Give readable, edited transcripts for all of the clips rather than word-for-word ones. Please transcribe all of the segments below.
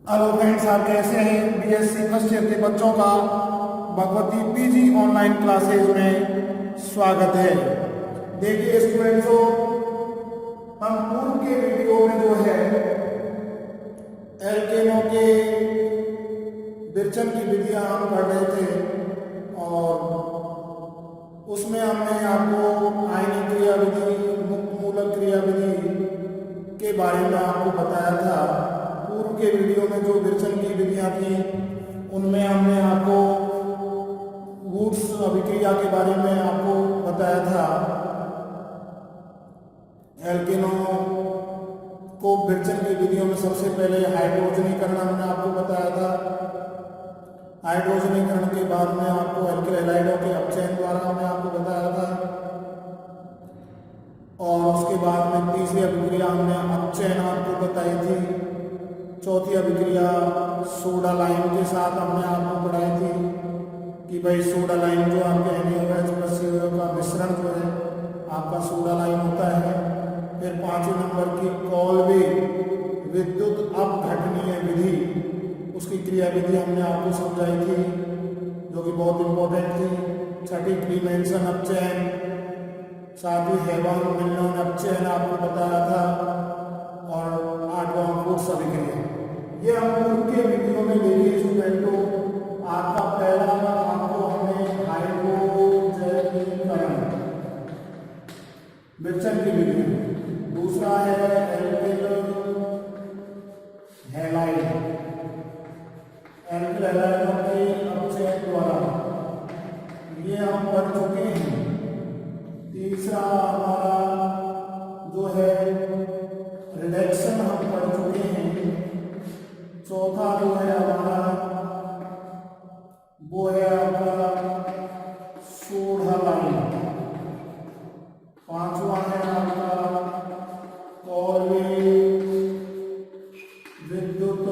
Hello friends, आप कैसे हैं? बीएससी फर्स्ट ईयर के बच्चों का भगवती पीजी ऑनलाइन क्लासेज में स्वागत है। देखिए स्टूडेंट्सों, हम पूर्व के वीडियो में जो है एल्केनों के विरचन की विधियां हम पढ़ रहे थे और उसमें हमने आपको आयनिक क्रिया विधि, मुक्त मूलक क्रिया विधि के बारे में आपको बताया था। पूर्व के वीडियो में जो विरचन की विधियां थी उनमें हमने आपको वुड्स अभिक्रिया के बारे में आपको बताया था। एल्केनों को विरचन की विधियों में सबसे पहले हाइड्रोजनीकरण हमने आपको बताया था। हाइड्रोजनीकरण के बाद में आपको एल्किल हैलाइडों के अपचयन द्वारा हमने आपको बताया था और उसके बाद में तीसरी अभिक्रिया हमने अपचयन आपको बताई थी। चौथी अभिक्रिया सोडा लाइम के साथ हमने आपको पढ़ाई थी कि भाई सोडा लाइम जो आपके NaOH प्लस CO का मिश्रण जो है आपका सोडा लाइम होता है। फिर 5वें नंबर की कॉल्वे विद्युत अपघटनीय विधि, उसकी क्रिया विधि हमने आपको समझाई थी जो कि बहुत इंपॉर्टेंट थी। छठी क्लीमेंसन अपचयन, सातवीं हेवान मिलन अपचयन आपको बताया था और 8वां वुड्स अभिक्रिया। ये हम पूर्व के वीडियो में देखिए स्टूडेंटों, आपका पहला आपको हमने हाइड्रोजनीकरण विरचन की विधि, दूसरा है एल्किल हैलाइड, एल्किल हैलाइडों के अपचयन द्वारा, ये हम पढ़ चुके हैं। तीसरा हमारा जो है रिडक्शन हम पढ़ चुके हैं। चौथा जो है हमारा वो है आपका सोडा लाइम। पांचवा है आपका कॉल्वे विद्युत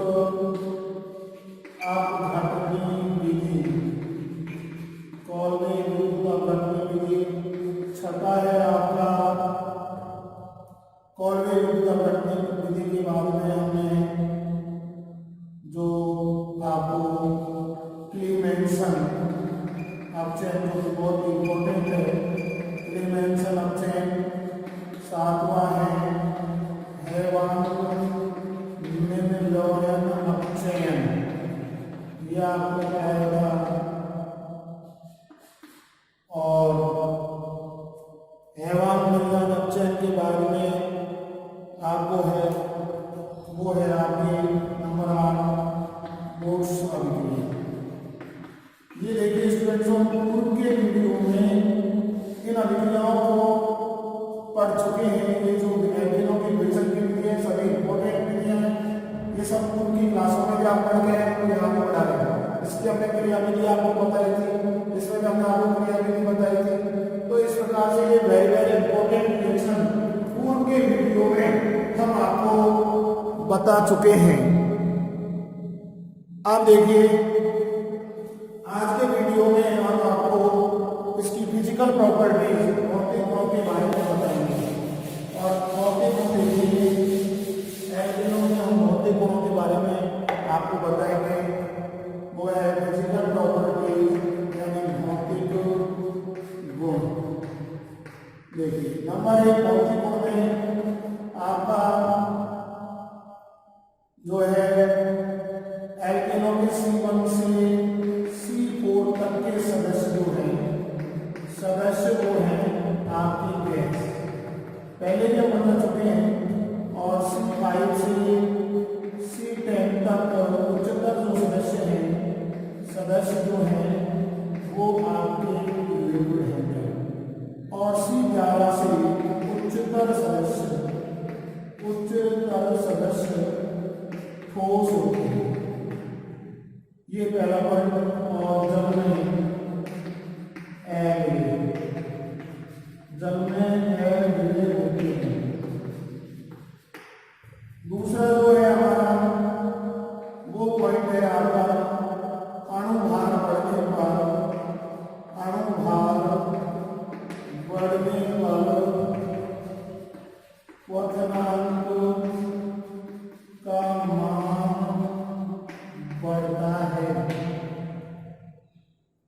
अपघटनी विधि, कॉल्वे विद्युत अपघटनी विधि। छठा है आपका कॉल्वे विद्युत अपघटनी विधि के बाद में हमने जो आपको क्लीमेंसन अपचयन जो बहुत इंपॉर्टेंट है, क्लीमेंसन अपचयन। सातवां है हेवान मिलन अपचयन, यह आपको पढ़ाएगा। और हेवान मिलन अपचयन के बारे में आपको है वो है आपकी नंबर 8 वुड्स अभिक्रिया। ये देखिए स्टूडेंट्सों, पूर्व के वीडियो में इन अभिक्रियाओं को पढ़ चुके हैं। ये जो एल्केनों की विरचन की विधि है सभी इंपॉर्टेंट विधियां हैं। ये सब पूर्व की क्लासों में भी आप पढ़ गए हैं, तो यहाँ पर पढ़ा गया। इसकी हमने क्रिया विधि आपको बताई थी, इसमें भी हमने आपको क्रिया विधि बताई थी। तो इस प्रकार से ये वेरी वेरी इंपॉर्टेंट रिएक्शन पूर्व के वीडियो में हम आपको बता चुके हैं। आप देखिए आज के वीडियो में हम आपको इसकी फिजिकल प्रॉपर्टीज, भौतिक गुणों के बारे में बताएंगे। और भौतिक गुण देखिए, एल्केनों में हम भौतिक गुणों के बारे में आपको बताएंगे। वो है फिजिकल प्रॉपर्टीज यानी भौतिक गुण। देखिए नंबर 1 भौतिक गुण में आपका जो है एल्केनों के C1 से C4 तक के सदस्य जो हैं आपकी गैस पहले भी हम बता चुके हैं। और C5 से C10 तक उच्चतर जो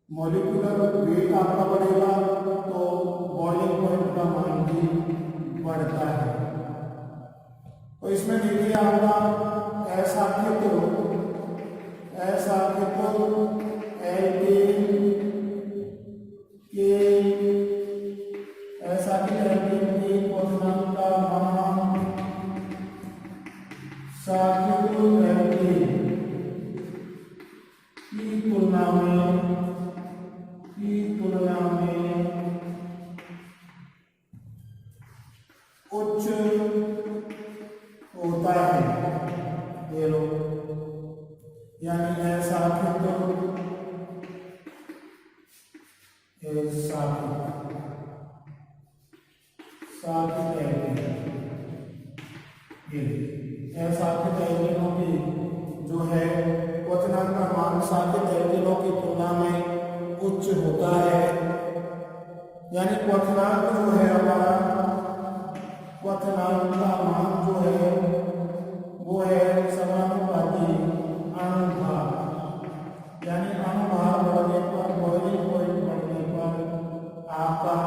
मॉलिक्यूलर वेट आपका बढ़ेगा तो बॉइलिंग पॉइंट का मान भी बढ़ता है। तो इसमें देखिए आपका ऐसा एल्केन के क्वथनांक का मान साकेतो एल्केन की तुलना में उच्च होता है। ये लो, यानी ऐसा साकेत एल्केनों की जो है क्वथनांक का मान साकेत एल्केनों की तुलना में उच्च होता है। यानी क्वथनांक जो है हमारा, क्वथनांक का मान जो है वो है समानुपाती अणुभार। यानी अणुभार बढ़ने पर, बॉइलिंग पॉइंट बढ़ने पर आपका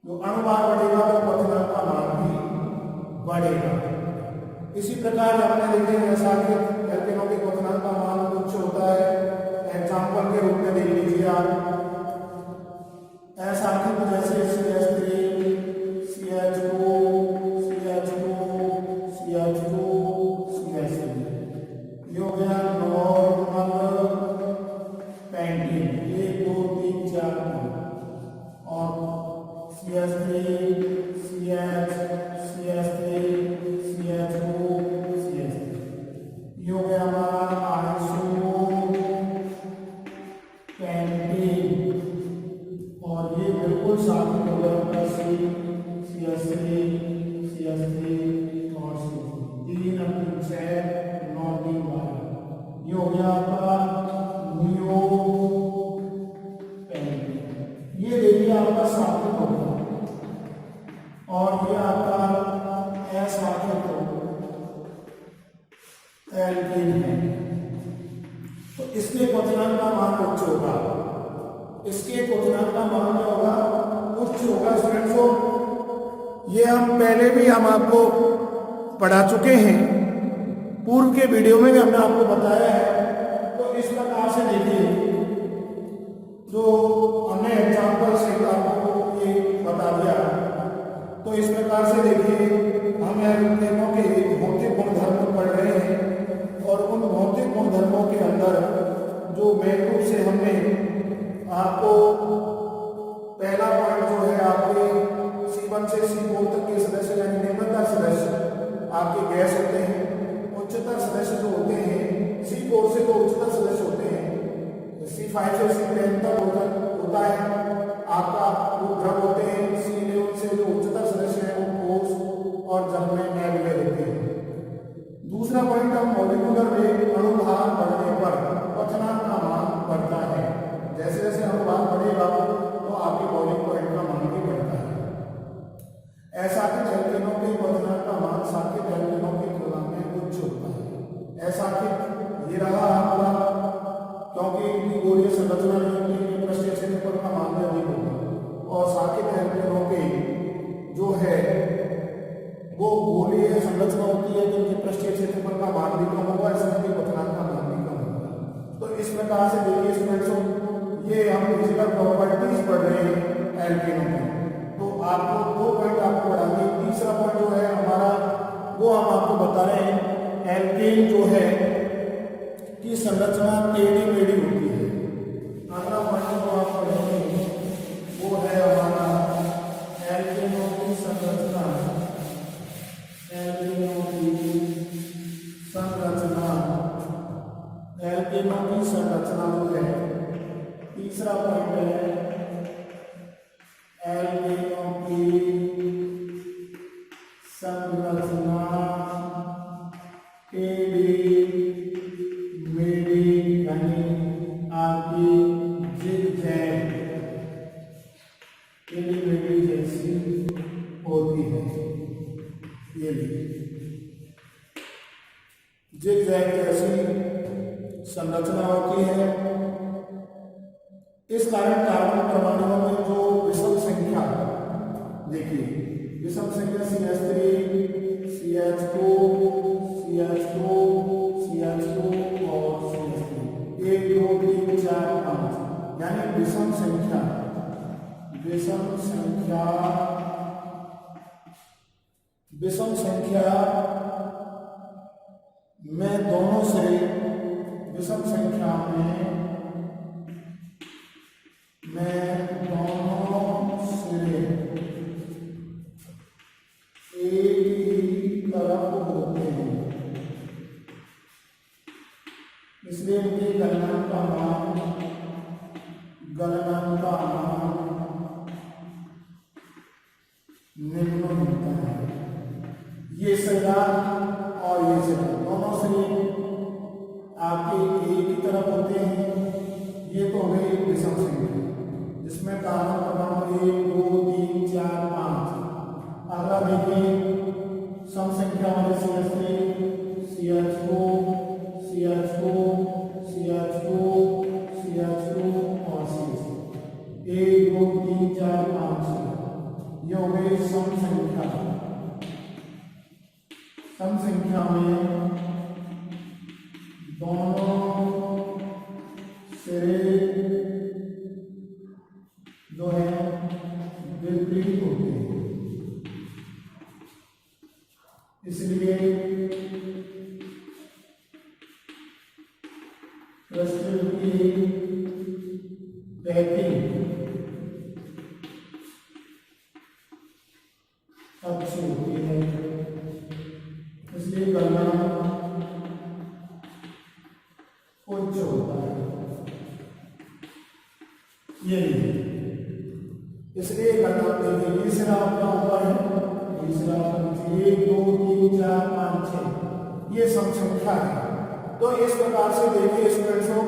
जो अणुभार बढ़ेगा तो क्वथनांक का मान भी बढ़ेगा। इसी प्रकार हमने देखे ऐसा कि एल्केनों के क्वथनांक का मान उच्च होता है। एग्जाम्पल के रूप में देख लीजिए आप, ऐसा कि जैसे CH3 CH2 CH3 ये हो गया नॉर्मल पेंटेन 1 2 3 4 और CH3 CH CH3 CH2 CH3 ये हो गया हमारा आइसो पेंटेन। और ये बिल्कुल साथ हो गया CH3 और C3 3 अपनी 6 9 3 12 ये हो गया आपका नियो पेंटेन। ये देखिए आपका साथ हो गया और ये आपका एल्केन है। तो इसके क्वथनांक का मान उच्च होगा, इसके क्वथनांक का मान क्या होगा, उच्च होगा। स्टूडेंट्स ये हम आपको पढ़ा चुके हैं, पूर्व के वीडियो में भी हमने आपको बताया है। तो इस प्रकार से देखिए, जो हमने एग्जाम्पल से आपको ये बता दिया। तो इस प्रकार से देखिए, हम एल्केनों के भौतिक गुणधर्म पढ़ रहे हैं और उन भौतिक गुणधर्मों के अंदर जो मेन रूप से हमने आपको पहला पॉइंट जो है आपके C1 से C4 तक के सदस्य यानी निम्नतर सदस्य आपके गैस होते हैं। उच्चतर सदस्य जो होते हैं C4 से तो उच्चतर सदस्य होते हैं, C5 से C10 तक होता है आपका वो द्रव होते हैं। C11 से जो उच्चतर सदस्य है वो ठोस और जल में नेबुलर होते हैं। दूसरा पॉइंट, हम मॉलिक्यूलर वेट अणुभार बढ़ने पर क्वथनांक का मान बढ़ता है। जैसे जैसे अणुभार बढ़ेगा तो आपके बॉइलिंग पॉइंट का मान भी बढ़ता है। ऐसा कि एल्केनों के क्वथनांक का मान साकेत एल्केनों की तुलना में उच्च होता है। ऐसा कि ये रहा आपका, क्योंकि इनकी गोलीय संरचना नहीं होती, पृष्ठीय क्षेत्रफल का मान भी अधिक होगा। और साकेत एल्केनों के जो है वो गोलीय संरचना होती है, जिनकी पृष्ठीय क्षेत्रफल का मान भी कम होगा, ऐसे उनके क्वथनांक का मान भी कम होगा। तो इस प्रकार से देखिए स्टूडेंट्स, ये हम फिजिकल प्रॉपर्टीज पढ़ रहे हैं एल्केनों में। तो आपको 2 पॉइंट आपको पढ़ाएंगे। तीसरा पॉइंट जो है हमारा, वो हम आपको बता रहे हैं एल्केन जो है की संरचना टेढ़ी मेढ़ी होती है। अगला पॉइंट जो आप पढ़ेंगे वो है हमारा एल्केनों की संरचना। एल्केनों की संरचना जो है, तीसरा पॉइंट है एल्केनों की संरचना टेढ़ी मेढ़ी यानी आपकी जिगजैग टेढ़ी मेढ़ी जैसी होती है। ये जिगजैग जैसी संरचना होती है। इस कारण कार्बन परमाणुओं में जो विषम संख्या, देखिए विषम संख्या CH3, CH2, CH2, CH2 और CH3, 1 2 3 4 5, यानी विषम संख्या में दोनों सिरे, विषम संख्या में दोनों सिरे एक ही तरफ होते हैं, इसलिए इनके गलनांक का मान निम्न होता है। ये सिरा और ये सिरा दोनों सिरे आपके एक ही तरफ होते हैं। ये तो हो गई विषम संख्या, जिसमें कार्बन परमाणु 1 2 3 4 5। अगला देखिए सम संख्या वाले CH3, CH2, CH2, CH2, CH2 और CH2, 1 2 3 4 5। ये हो गई सम संख्या। सम संख्या में दोनों सिरे जो है विपरीत होते हैं, इसलिए क्रिस्टल की पैकिंग अच्छी होती है, इसलिए गलनांक उच्च होता है। ये इसलिए गलनांक देखिए, ये सिरा आपका ऊपर है, ये सिरा आपका 1 2 3 4 5 6, ये सम संख्या है। तो इस प्रकार से देखिए स्टूडेंट्सों,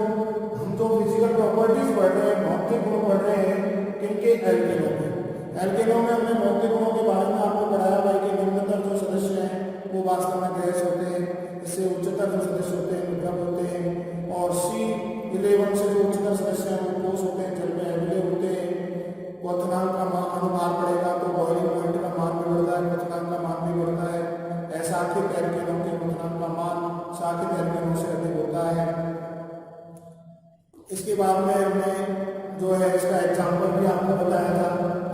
हम तो फिजिकल प्रॉपर्टीज पढ़ रहे हैं, भौतिक गुण पढ़ रहे हैं किनके, एल्केनों के। एल्केनों में हमने भौतिक गुणों के बारे में आपको पढ़ाया भाई कि निम्नतर जो सदस्य हैं वो वास्तव में गैस होते हैं, इससे उच्चतर जो सदस्य होते हैं विद्रव होते हैं, और C11 से जो उच्चतर सदस्य हैं वो ठोस होते हैं, जल में अम्लीय होते हैं। क्वथनांक का अनुमान बढ़ेगा तो बॉइलिंग पॉइंट का मान भी बढ़ता है, क्वथनांक का मान भी बढ़ता है। अशाखित एल्केनों के क्वथनांक का मान शाखित एल्केनों से अधिक होता है। इसके बाद में हमने जो है इसका एग्जाम्पल भी आपको बताया था,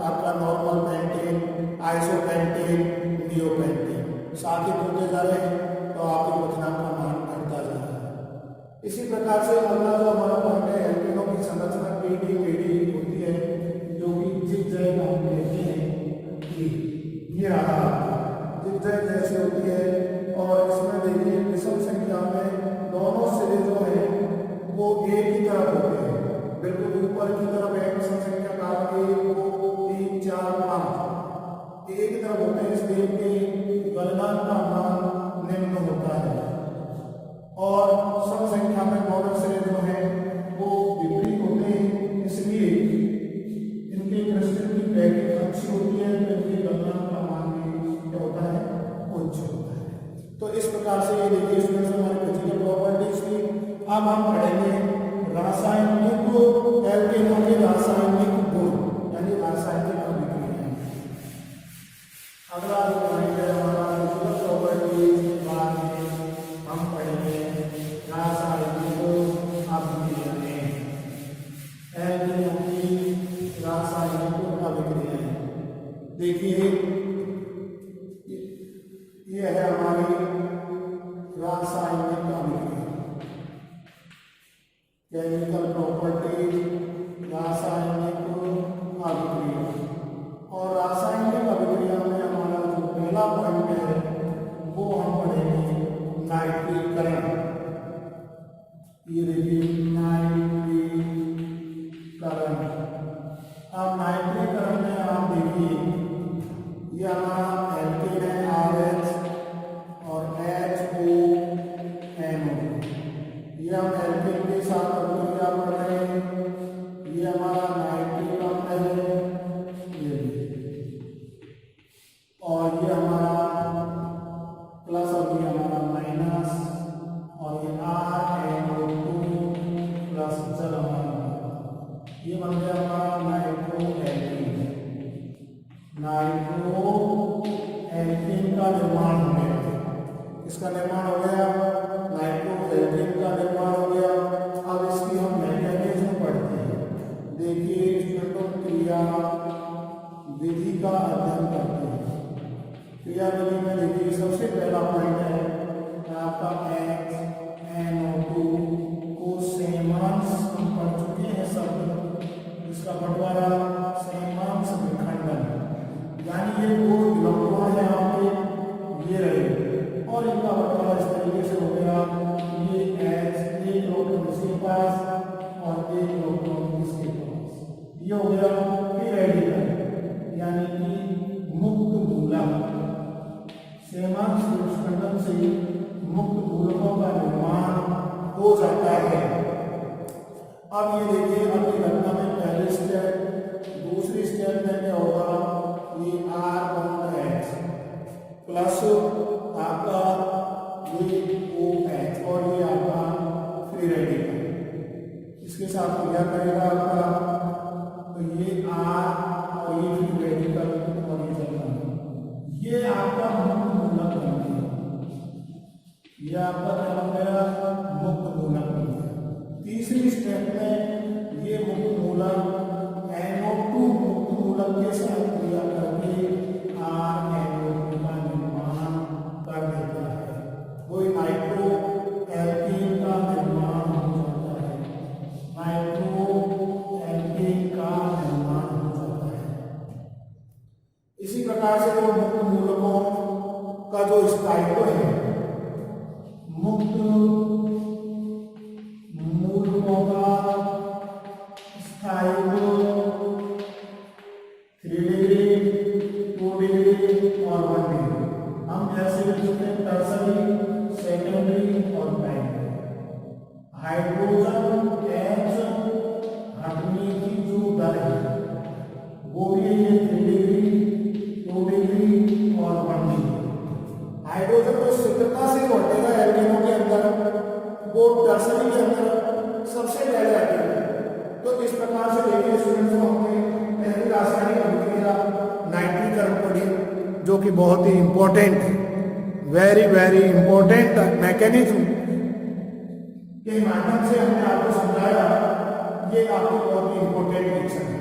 आपका नॉर्मल पेंटेन, आइसोपेंटेन, नियोपेंटेन शाखित होते जा रहे हैं तो आपके क्वथनांक का मान बढ़ता जा रहा है। इसी प्रकार से अगला जो हमारा पॉइंट है, एल्केनों की संरचना पीडी होती है, जो कि जिगजैग हम कहते हैं कि ये रहा जिगजैग जैसे होती है। और इसमें देखिए विषम संख्या में दोनों सिरे जो है वो एक ही तरफ होते हैं, बिल्कुल ऊपर की तरफ है विषम संख्या का 1 2 3 4 5 एक ही तरफ होते हैं, इसलिए इनके गलनांक का मान निम्न होता है। और सम संख्या में दोनों सिरे जो है वो विपरीत होते हैं, इसलिए इनके क्रिस्टल की पैकिंग अच्छी होती है, तो इनके गलनांक का मान भी क्या होता है, उच्च होता है। तो इस प्रकार से ये देखिए स्टूडेंट्स हमारी फिजिकल प्रॉपर्टीज थी। अब हम पढ़ेंगे रासायनिक एल्केनों के रासायनिक गुण, यानी रासायनिक अभिक्रियाएं। अगला जो पॉइंट है हमारा फिजिकल प्रॉपर्टीज के बाद में हम पढ़ेंगे रासायनिक अभिक्रियाएं, एल्केनों की रासायनिक अभिक्रियाएं। देखिए ये है हमारी रासायनिक अभिक्रिया, केमिकल प्रॉपर्टीज, रासायनिक अभिक्रिया। और रासायनिक अभिक्रिया में हमारा जो पहला पॉइंट है वो हम पढ़ेंगे नाइट्रीकरण। ये देखिए नाइट्रीकरण। अब नाइट्रीकरण में आप देखिए ये हमारा एल्केन है RH और HONO, ये हम एल्केन के साथ अभिक्रिया कर रहे हैं। ये हमारा नाइट्रिक अम्ल है, और ये हमारा प्लस और ये हमारा माइनस, और ये RNO2 क्रिया विधि में देखिए सबसे पहला पॉइंट है आपका NO2 को सेमांश हम पढ़ चुके हैं शब्द, इसका बंटवारा सेमांश विखंडन, यानी ये दो इलेक्ट्रॉन है आपके, ये रहे और इनका बंटवारा इस तरीके से हो गया, ये H एक इलेक्ट्रॉन इसके पास और एक इलेक्ट्रॉन इसके पास, ये हो गया फ्री रेडिकल यानी कि मुक्त मूलक। सेमांश विखंडन से मुक्त मूलकों का निर्माण हो जाता है। अब ये देखिए अपनी घटना में पहले स्टेप, दूसरी स्टेप में क्या होगा, ये R बॉन्ड H प्लस आपका ये OH और ये आपका फ्री रेडिकल, इसके साथ क्रिया करेगा आपका, तो ये R और ये फ्री रेडिकल और ये चलता है, ये आपका मुक्त मूलक बन गया, ये आपका क्या बन गया, मुक्त मूलक बन गया। तीसरी स्टेप में ये मुक्त मूलक NO2 मुक्त मूलक के साथ क्रिया करके RNO2 का निर्माण कर देता है, कोई नाइट्रो एल्कीन का निर्माण हो जाता है, नाइट्रो एल्कीन का निर्माण हो जाता है। इसी प्रकार से जो मुक्त मूलकों का जो स्थायित्व है, मुक्त मूलकों का स्थायित्व 3 डिग्री, 2 डिग्री और 1 डिग्री, हम ऐसे लिखते हैं टर्सरी, सेकेंडरी और प्राइमरी। हाइड्रोजन H हटने की जो दर है वो भी है 3 डिग्री, 2 डिग्री और 1 डिग्री। हाइड्रोजन तो शीघ्रता से घटेगा एल्केनों के अंदर, वो टर्सरी के अंदर सबसे पहले आते हैं। तो इस प्रकार से देखिए स्टूडेंट्स को हमने पहली रासायनिक अभिक्रिया नाइट्रीकरण पढ़ी, जो कि बहुत ही important, very very important mechanism के माध्यम से हमने आपको समझाया, ये आपको बहुत ही इंपॉर्टेंट लेक्चर है।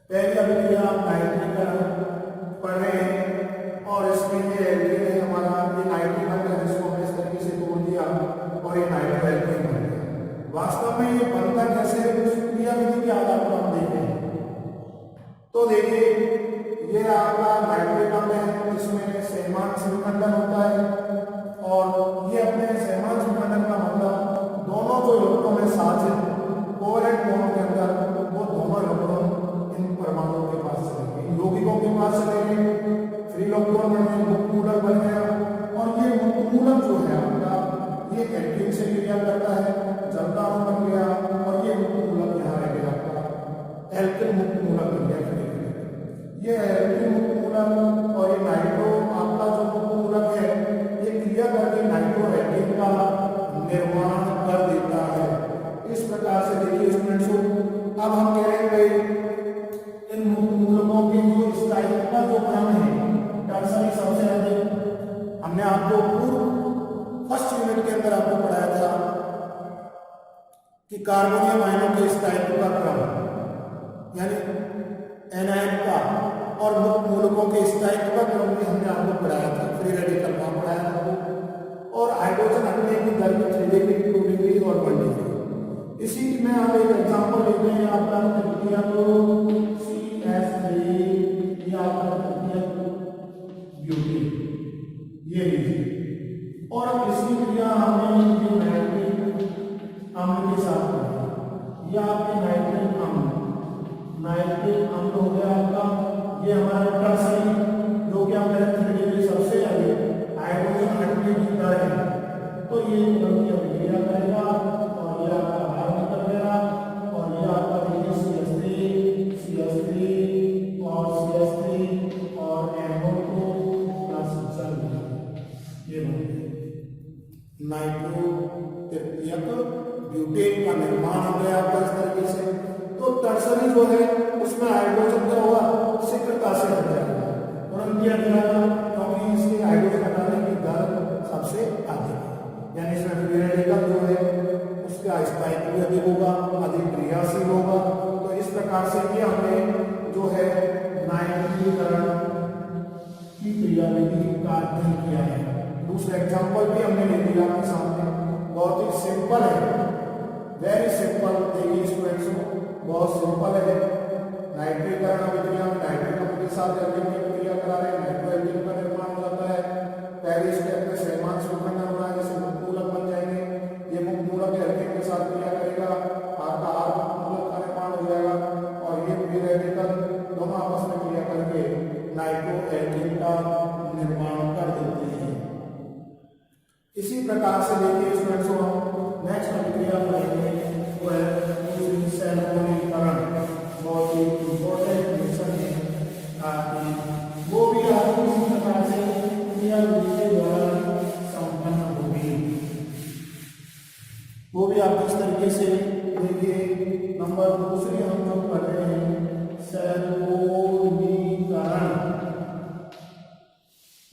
पहली अभिक्रिया नाइट्रीकरण पढ़ रहे हैं और इसमें ये एल्केन है हमारा, ये नाइट्रीकरण है जिसको हमने इस तरीके से तोड़ दिया और ये नाइट्रो एल्केन बन गया। वास्तव में ये बनता कैसे है, क्रिया विधि के आधार पर हम देखें तो देखिए ये आपका नाइट्रीकरण है, इसमें सेमांश विखंडन होता है और ये अपने सेमांश विखंडन का मतलब दोनों जो इलेक्ट्रॉन है साथ है कोवैलेंट बॉन्ड के अंदर, वो दोनों इलेक्ट्रॉन इन परमाणुओं के पास चलेंगे, इन यौगिकों के पास चलेंगे, फ्री इलेक्ट्रॉन बन गए, मुक्त मूलक बन गया। और ये मुक्त मूलक जो है आपका, ये एल्कीन से क्रिया करता है, जलता बन गया और ये मुक्त मूलक यहाँ रह गया आपका, एल्कीन मुक्त मूलक बन गया। ये एल्कीन मुक्त मूलक और ये नाइट्रो आपका जो मुक्त मूलक है, ये क्रिया करके नाइट्रो एल्कीन का निर्माण कर देता है। इस प्रकार से देखिए स्टूडेंट्स, अब हम कह रहे हैं भाई इन मुक्त मूलकों के जो स्थायित्व का जो क्रम है, टर्सरी सबसे अधिक, हमने आपको पूर्व फर्स्ट यूनिट के अंदर आपको पढ़ाया था कि कार्बोनियम आयनों के स्थायित्व का क्रम, यानी एनायन का और मुक्त मूलकों के स्थायित्व का क्रम भी हमने आपको पढ़ाया था, फ्री रेडिकल का पढ़ाया था, और हाइड्रोजन हटने की दर भी 3 डिग्री, 2 डिग्री और 1 डिग्री। इसी में आप एक एग्जाम्पल लेते हैं आपका तृतीय CH3, ये आपका तृतीय ब्यूटेन, ये लीजिए, और इसी क्रिया हमने नाइट्रिक अम्ल के साथ करी, ये आपके नाइट्रिक अम्ल हो गया आपका, ये हमारा टर्सरी जो कि हमने 3 डिग्री सबसे अधिक हाइड्रोजन हटने की दर है, तो ये तुरंत अभिक्रिया करेगा और ये आपका बाहर निकल गया और ये आपका देखिए CH3 और NO2 प्लस जल, ये नाइट्रो तृतीयक ब्यूटेन का निर्माण हो गया आपका इस तरीके से। तो टर्सरी जो है उसमें हाइड्रोजन क्या होगा, शीघ्रता से हट जाएगा, तुरंत किया जाएगा, क्योंकि इसके हाइड्रोजन हटाने की दर सबसे अधिक है, यानी इसमें फ्री रेडिकल जो है उसका स्थायित्व भी अधिक होगा, अधिक क्रियाशील होगा। तो इस प्रकार से ये हमें जो है नाइट्रीकरण की क्रियाविधि का अध्ययन किया है। दूसरा एग्जाम्पल भी हमने ले लिया आपके सामने, बहुत ही सिंपल है, वेरी सिंपल। देखिए स्टूडेंट्स, बहुत सिंपल है। नाइट्रीकरण अभिक्रिया में नाइट्रिक अम्ल के साथ एल्कीन की अभिक्रिया करा रहे हैं, नाइट्रो एल्कीन का निर्माण हो जाता है। पहले स्टेप में सहमांश विखंडन होना है, जैसे मुक्त मूलक बन जाएंगे। ये मुक्त मूलक एल्कीन के साथ क्रिया करेगा, आपका आर मुक्त मूलक का निर्माण हो जाएगा और ये फ्री रेडिकल दोनों आपस में क्रिया करके नाइट्रो एल्कीन का निर्माण कर देते हैं। इसी प्रकार से देखिए स्टूडेंट्स, हम नेक्स्ट अभिक्रिया पढ़ेंगे, वो है दूसरी सैलफोनीकरण। बहुत ही इंपॉर्टेंट मिशन है आपकी, वो भी आपको इसी प्रकार से क्रियाविधि के द्वारा संपन्न होगी। वो भी आप इस तरीके से देखिए। नंबर दूसरी हम लोग पढ़ रहे हैं सैलफोनीकरण।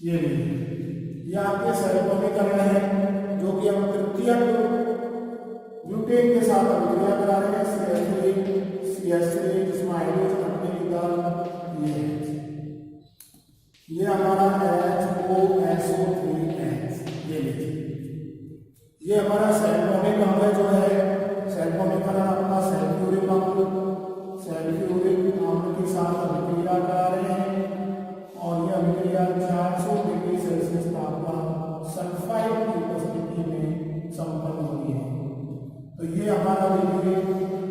ये आपके सैलफोनीकरण है, जो कि हम तृतीयक ब्यूटेन के साथ अभिक्रिया करा रहे हैं। CH3 जिसमें हाइड्रोजन अपने की ये हमारा HOSO3H, ये लीजिए, ये हमारा सैलफोनिक अम्ल जो है, सैलफोनीकरण अपना सल्फ्यूरिक अम्ल के साथ अभिक्रिया करा रहे हैं और यह अभिक्रिया 400 डिग्री सेल्सियस तापमान सल्फाइड की उपस्थिति में संपन्न होती है। तो ये हमारा देखिए,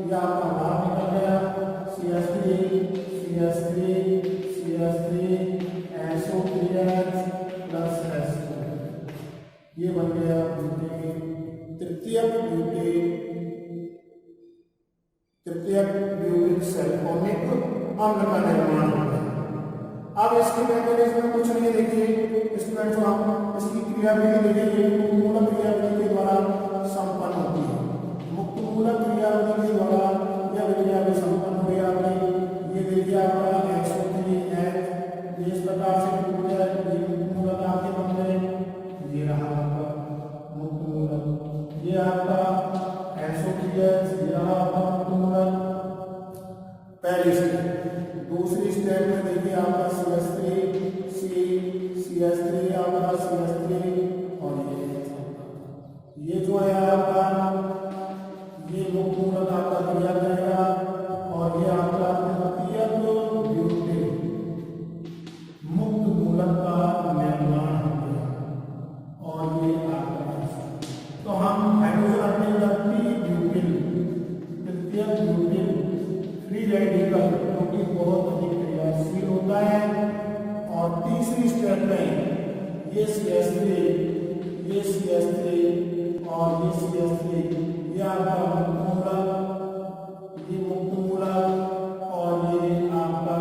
ये आपका बाहर निकल गया, CH3 SO3H प्लस SO, ये बन गया तृतीयक ब्यूटिक सैलफोनिक अम्ल का निर्माण होता है। अब इसके मैकेनिज्म में कुछ नहीं, देखिए स्टूडेंट्स, हम इसकी क्रियाविधि देखिए, मूलक क्रियाविधि के द्वारा संपन्न होती है। मुक्त मूलक क्रियाविधि के द्वारा यह क्रिया भी संपन्न हुई आपकी। ये देखिए आपका SO3H, इस प्रकार से मुक्त मूलक आपके बन गए। ये रहा आपका मुक्त मूलक, ये आपका SO3H, ये रहा आपका मुक्त मूलक पहली स्टेप। दूसरी स्टेप में देखिए आपका CH3 आपका CH3 और ये जो है आपका, ये मुक्त मूलक आपका क्रिया करेगा और ये आपका तृतीयक ब्यूटेन मुक्त मूलक का निर्माण हो गया और ये आपका, तो हम हाइड्रोजन अत्यंत ब्यूटेन, तृतीयक ब्यूटेन फ्री रेडिकल, जो कि बहुत अधिक क्रियाशील होता है। और तीसरी स्टेप में ये CH3 और ये CH3, ये आपका मुक्त मूलक, ये मुक्त मूलक और ये आपका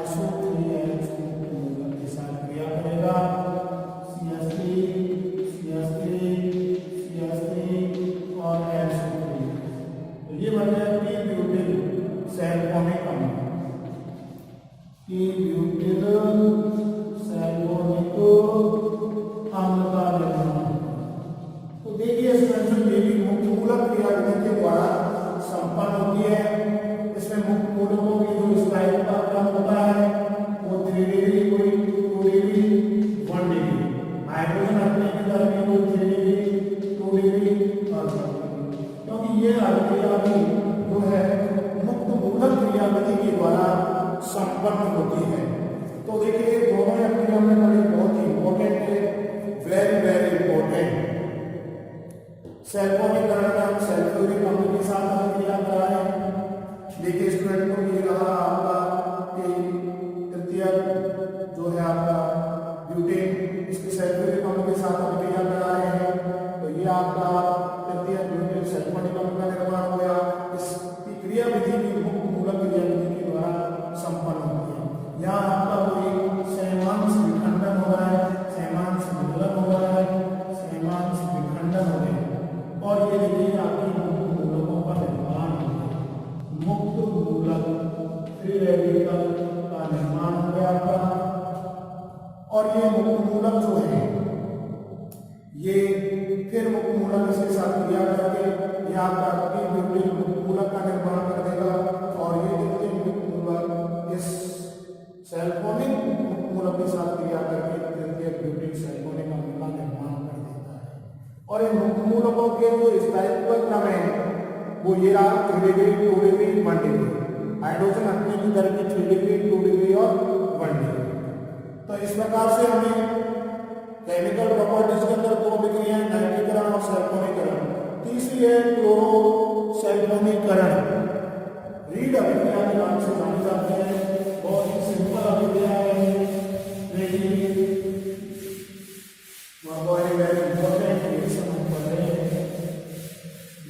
SO3H मुक्त मूलक के साथ क्रिया करेगा। CH3 और SO3, तो ये बन गया ब्यूटेन सैलफोनिक अम्ल, ब्यूटेन सैलफोनिक अम्ल का निर्माण। तो देखिए ये भी मुक्त मूलक क्रियाविधि के द्वारा संपन्न होती है। इसमें मुक्त मूलकों की जो स्लाइड का क्रम होता है वो 3 डिग्री, कोई 2 डिग्री, 1 डिग्री, हाइड्रोजन अपने की दर में कोई 3 डिग्री, 2 डिग्री और 1 डिग्री, क्योंकि ये अभिक्रिया भी जो है मुक्त मूलक क्रियाविधि के द्वारा संपन्न होती है। तो देखिए दोनों अभिक्रिया में बहुत ही इंपॉर्टेंट है, वेरी वेरी इंपॉर्टेंट। सैलफोनीकरण में हम सल्फ्यूरिक अम्ल के साथ अभिक्रिया करा रहे हैं। देखिए स्टूडेंट को ये रहा आपका तृतीयक जो है आपका ब्यूटेन, इसके सल्फ्यूरिक अम्ल के साथ अभिक्रिया करा रहे हैं। तो ये आपका तृतीयक ब्यूटेन सल्फोनिक अम्ल का निर्माण हो गया। इसकी क्रियाविधि भी मुक्त मूलक क्रियाविधि के द्वारा संपन्न होती है। यहाँ आपका कोई सहमांश विखंडन हो रहा है, सहमांश विकलन हो रहा है, सहमांश विखंडन हो रहा है। और ये देखिए के जो स्थायित्व क्रम है वो ये रहा 3 डिग्री 2 डिग्री 1 डिग्री। हाइड्रोजन हटने की दर भी 3 डिग्री 2 डिग्री और 1 डिग्री। तो इस प्रकार से हमें केमिकल प्रॉपर्टीज के अंदर 2 अभिक्रियाएं नाइट्रीकरण और सल्फोनीकरण। तीसरी है क्लोरोसल्फोनीकरण, रीड अभिक्रिया के नाम से जानी जाती है। बहुत ही सिंपल अभिक्रिया है, वेरी इंपॉर्टेंट रिएक्शन हम पढ़ रहे हैं।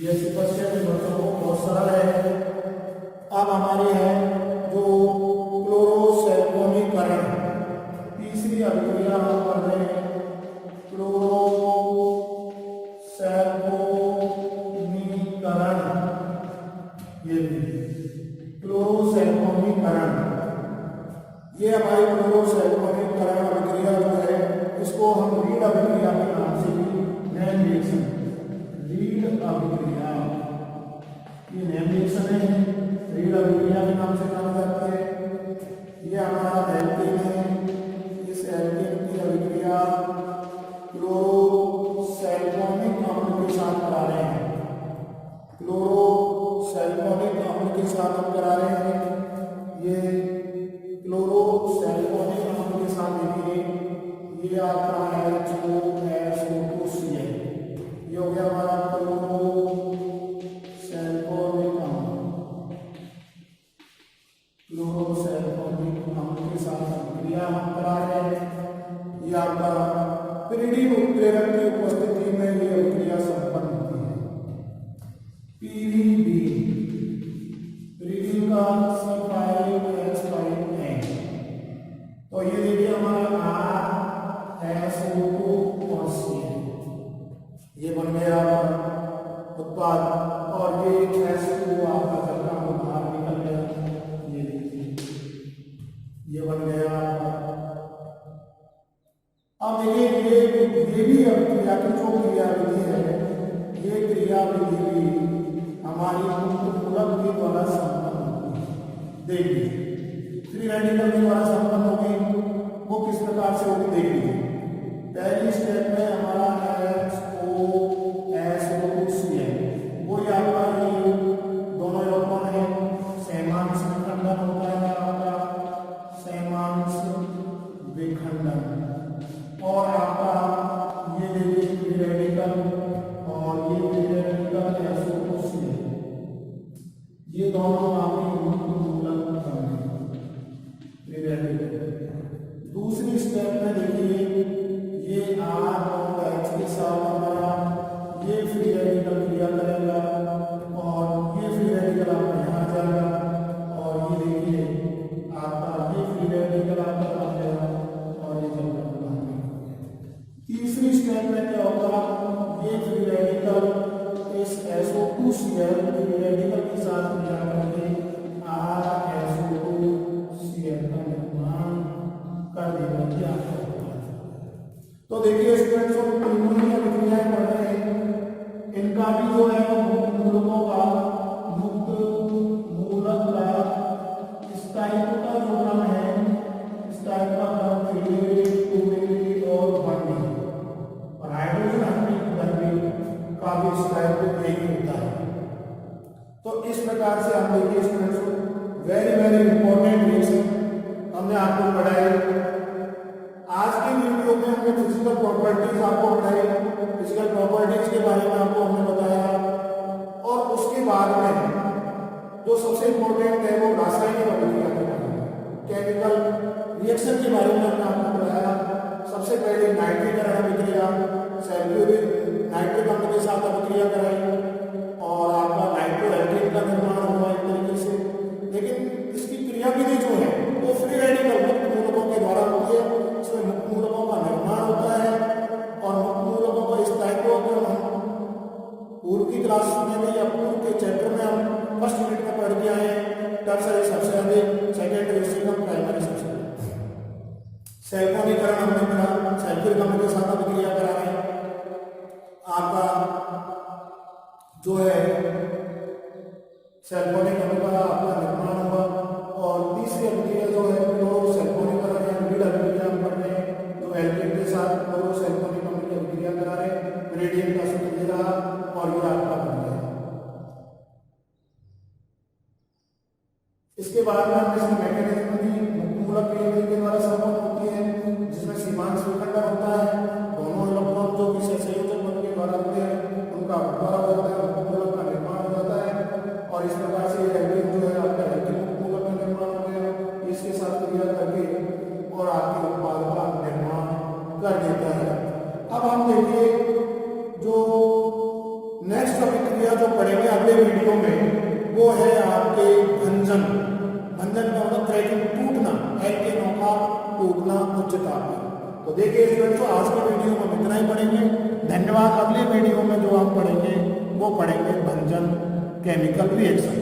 ये समस्या भी बच्चों को बहुत सरल है। अब हमारी है जो क्लोरोसल्फोनीकरण, तीसरी अभिक्रिया हम पढ़ रहे हैं क्लोरोसल्फोनीकरण। ये क्लोरोसल्फोनीकरण, ये हमारी क्लोरोसल्फोनीकरण अभिक्रिया जो है इसको हम रीड अभिक्रिया के नाम से भी नेम रिएक्शन, रीड अभिक्रिया, ये नेम रिएक्शन है, रीड अभिक्रिया के नाम से जाना जाता है। ये हमारा एल्कीन है, इस एल्कीन की अभिक्रिया क्लोरोसल्फोनिक अम्ल के साथ करा रहे हैं, क्लोरोसल्फोनिक अम्ल के साथ हम करा रहे हैं। ये क्लोरोसल्फोनिक अम्ल के साथ देखिए ये आपका है HOSO2Cl, ये हो गया हमारा क्लोरोसल्फोनिक अम्ल, क्लोरोसल्फोनिक अम्ल के साथ अभिक्रिया हम करा रहे हैं। ये आपका पिरिडीन उत्प्रेरक की उपस्थिति में ये अभिक्रिया संपन्न होती है। PDB, पिरिडीन का C5H5N, तो ये देखिए हमारा RSO2 और Cl, ये बन गया उत्पाद। और ये H2 आपका जल का बाहर निकल गया, ये देखिए ये बन गया। अब देखिए ये भी अभिक्रिया की जो क्रियाविधि है, ये क्रियाविधि भी हमारी मूलक के द्वारा संपन्न होती है। देखिए फ्री रेडिकल के द्वारा संपन्न होगी, वो किस प्रकार से होगी देखिए। पहली स्टेप में हमारा HOSO2Cl, वो ही आपका ये दोनों इलेक्ट्रॉन है, सैमांश विखंडन होता है आपका, सैमांश विखंडन। और आपका ये देखिए फ्री रेडिकल, और ये फ्री रेडिकल SO2Cl, ये दोनों आपके मूलक बने फ्री रेडिकल। दूसरी स्टेप में देखिए ये R और H के साथ हमारा ये फ्री रेडिकल क्रिया करेगा, और ये फ्री रेडिकल आपका यहाँ जाएगा, और ये देखिए आपका ये फ्री रेडिकल आपका बन गया, और ये जल का बाहर निकल गया। तीसरी स्टेप में क्या होगा, ये फ्री रेडिकल इस SO2Cl फ्री रेडिकल के साथ क्रिया करके RSO2Cl का निर्माण कर देगा। क्या तो देखिए स्टूडेंट्स, जो तीनों ही अभिक्रियाएं पढ़ रहे हैं, इनका भी जो है मुक्त मूलकों का स्थायित्व का जो क्रम है, स्थायित्व का क्रम 3 डिग्री 2 डिग्री और 1 डिग्री, और हाइड्रोजन हटने की दर का भी स्थायित्व यही होता है। तो इस प्रकार से हम देखिए students, very very important reaction हमने आपको पढ़ाई। आज की वीडियो में हमने फिजिकल प्रॉपर्टीज आपको पढ़ाई, फिजिकल प्रॉपर्टीज के बारे में आपको हमने बताया, और उसके बाद में जो सबसे इंपॉर्टेंट है वो रासायनिक अभिक्रिया के बारे में, केमिकल रिएक्शन के बारे में हमने आपको बताया। सबसे पहले नाइट्रीकरण अभिक्रिया, सल्फ्यूरिक नाइट्रिक अम्ल के साथ अभिक्रिया कराई, और आपका नाइट्रोएल्केन का निर्माण हुआ एक तरीके से। लेकिन इसकी क्रियाविधि जो है वो फ्री रेडिकल मुक्त मूलकों के द्वारा होती है, इसमें मुक्त मूलकों का निर्माण होता है, और मुक्त मूलकों का स्थायित्व को हम पूर्व की क्लास में या पूर्व के चैप्टर में हम फर्स्ट यूनिट में पढ़ के आए हैं। टर्सरी सबसे अधिक, सेकेंडरी से कम, प्राइमरी सबसे अधिक। सल्फोनीकरण हमने करा, सल्फ्यूरिक अम्ल के साथ अभिक्रिया करा रहे हैं। आपका जो है सल्फोनिक अम्ल का आपका निर्माण हुआ, और तीसरी अभिक्रिया जो है क्लोरोसल्फोनीकरण या रीड अभिक्रिया हम कर रहे हैं, जो एल्केन के साथ क्लोरोसल्फोनिक अम्ल की अभिक्रिया करा रहे हैं, ग्रेडियंट का सूत्र दे रहा, और ये आपका बन गया। इसके बाद में हमने इसकी मैकेनिज्म दी, मुक्त मूलक क्रिया के द्वारा संपन्न होती है, जिसमें सीमांत विखंडन होता है। दोनों इलेक्ट्रॉन जो कि सहसंयोजक बन के द्वारा होते हैं उनका बंटवारा हो जाता है, मुक्त मूलक का निर्माण हो जाता है और इस प्रकार से एल्केन जो है आपका एल्केन मुक्त मूलक का निर्माण हो गया। इसके साथ क्रिया करके और आपके उत्पाद का निर्माण कर देता है। अब हम देखिए जो नेक्स्ट अभिक्रिया जो पढ़ेंगे अगले वीडियो में वो है आपके भंजन। भंजन का मतलब क्रैकिंग, टूटना, एल्केनों का टूटना उच्च तापमान। तो देखिए स्टूडेंट्स, आज के वीडियो में हम इतना ही पढ़ेंगे। धन्यवाद। अगले वीडियो में जो आप पढ़ेंगे वो पढ़ेंगे भंजन केमिकल रिएक्शन।